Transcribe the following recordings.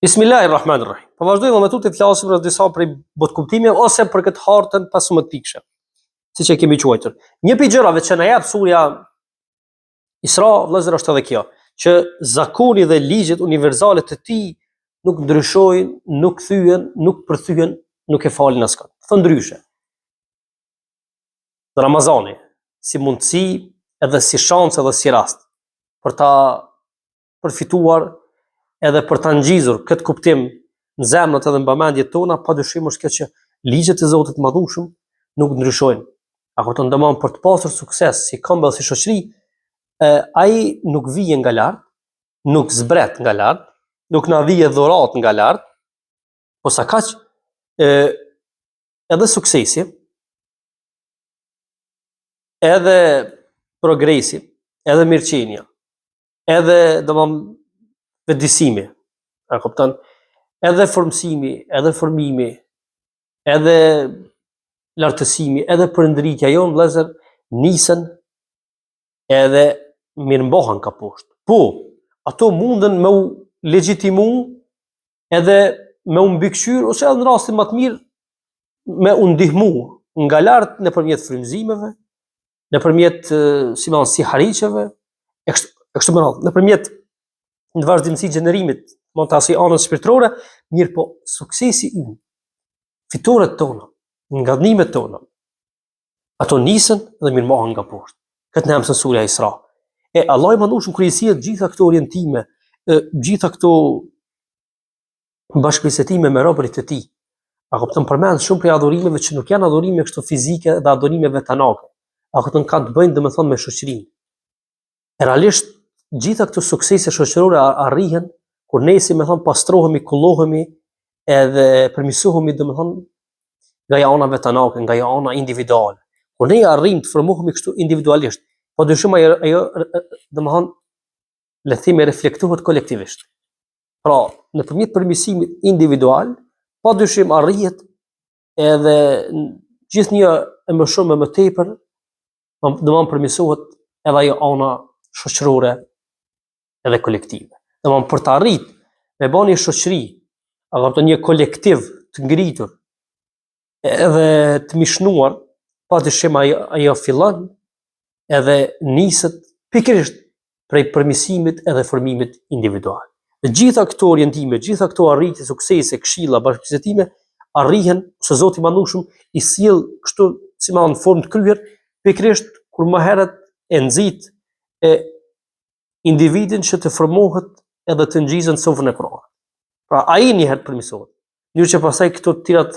Bismillahirrahmanirrahim. Po vazhdojmë me tutje të flasim rreth disa prej botkuptimeve ose për këtë hartën pasumëtikshme, siç e kemi quajtur. Një prej gjërave që na jep surja Isra, vëllezër, është edhe kjo, që zakoni dhe ligjet universale të tij nuk ndryshojnë, nuk kthyen, nuk përthyen, nuk e falin askën. Thon ndryshe. Ramazani si mundësi edhe si shans edhe si rast për ta përfituar edhe për ta ngjizur këtë kuptim në zemrat edhe në vëmendjet tona, padyshim është kjo që ligjet e Zotit të Madhueshëm nuk ndryshojnë. Apo të ndëmon për të pasur sukses si këmbë si shoqëri, ai nuk vije nga lart, nuk zbret nga lart, nuk na vije dhurat nga lart, po sa kaq edhe suksesi, edhe progresi, edhe mirëqenia, edhe domthon vetëdijsimi, a kupton? Edhe formësimi, edhe formimi, edhe lartësimi, edhe përndritja jon vëllezër nisën edhe mirëmbohen ka poshtë. Po, ato mundën me u legjitimu edhe me u mbikëqyr ose edhe në rastin më të mirë me u ndihmu nga lart nëpërmjet frymëzimeve, nëpërmjet si hariqeve, e kështu me radhë, nëpërmjet në vazhdimsi gjenerimit mund të asaj anës shpirtërore, mirë po suksesi ynë, fitoret tona, ngadnimet tona, ato nisën dhe mirëmohen nga poshtë. Këtë në mëson surja Isra. Allah i Madhueshëm kur i sjell gjitha këto orientime, gjitha këto bashkëbisedime me robërit e tij, a kupton, përmend shumë prej adhurimeve që nuk janë adhurime kështu fizike dhe adhurime vetanake, a kupton, kanë të bëjnë domethënë me shoqërinë. Realisht gjitha këto suksese shoqërore arrihen kur ne si më thon pastrohemi, kullohemi edhe përmirësohemi domethënë nga ana vetanake, nga ana individuale. Kur ne arrijm të formohemi kështu individualisht, po dyshim ajo domethënë le të themi reflektohet kolektivisht. Pra, nëpërmjet përmirësimit individual, po dyshim arrihet edhe gjithnjë e më shumë e më tepër, domethënë përmirësohet edhe ajo ana shoqërore edhe kolektive. Domthon për të arrit me bën një shoqëri, apo një kolektiv të ngritur edhe të mishnuar, padyshim ajo fillon edhe niset pikërisht prej përmirësimit edhe formimit individual. Dhe gjitha këto orientime, gjitha këto arritje, suksese, këshilla, bashkëbisedime arrihen se Zoti i Madhueshëm i sjell kështu si në formë të kryer, pikërisht kur më herët e nxit individin që të formohet edhe të ngjizën sofrën e Kur'anit. Pra ai një herë përmirësohet. Në që pastaj këto të tjerat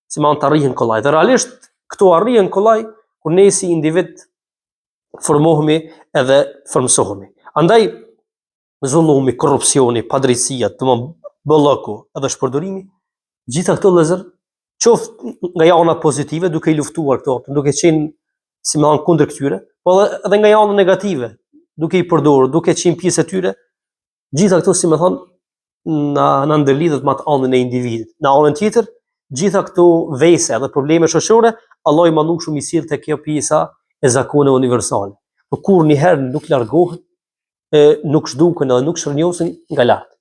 si më të arrihen kollaj. Dhe realisht këto arrihen kollaj kur ne si individ formohemi edhe formsohemi. Andaj zullumi, korrupsioni, padrejësia, bollëku edhe shpërdorimi, gjitha këto vëllezër, qoftë nga ana pozitive duke i luftuar këto, duke qenë si më thon kundër këtyre, po edhe nga ana negative, duke i përdorur, duke qenë pjesë e tyre, gjitha këto si më thon na ndërlidhet me atë anën e individit. Në anën tjetër, gjitha këto vese dhe probleme shoqërore, Allah i Madhueshëm i sjell tek kjo pjesa e zakoneve universale. Po kur një herë nuk largohen, nuk zhduken edhe nuk shërnjosen nga lart.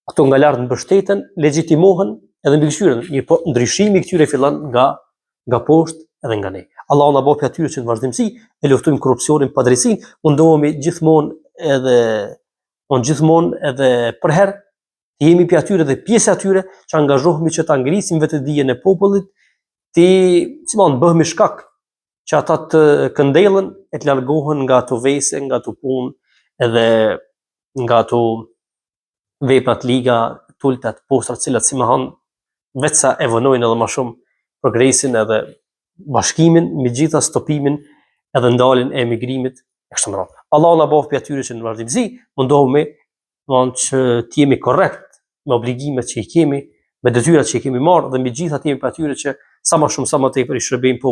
Ato nga lart mbështeten, legjitimohen edhe mbikëqyren. Mirë, po ndryshimi i këtyre fillon nga poshtë edhe nga ne. Allah na bëj atyre që në vazhdimsi e luftojmë korrupsionin, padrejësinë, mundohemi gjithmonë edhe për herë të jemi pi atyre dhe pjesë atyre që angazhohemi që ta ngrisim vetëdijen e popullit, bëhemi shkak që ata të këndellën e të largohen nga ato vese, nga ato punë edhe nga ato veprat liga, tulta të postra, të cilat si më han vetësa e vonojnë edhe më shumë progresin edhe bashkimin, me gjitha stopimin edhe ndaljen e emigrimit e kështu me radhë. Allah na bëf pi atyre që në vazhdimsi mundohemi që të jemi korrekt me obligimet që i kemi, me detyrat që i kemi marrë dhe me gjitha të jemi pi atyre që sa më shumë sa më tepër i shërbejmë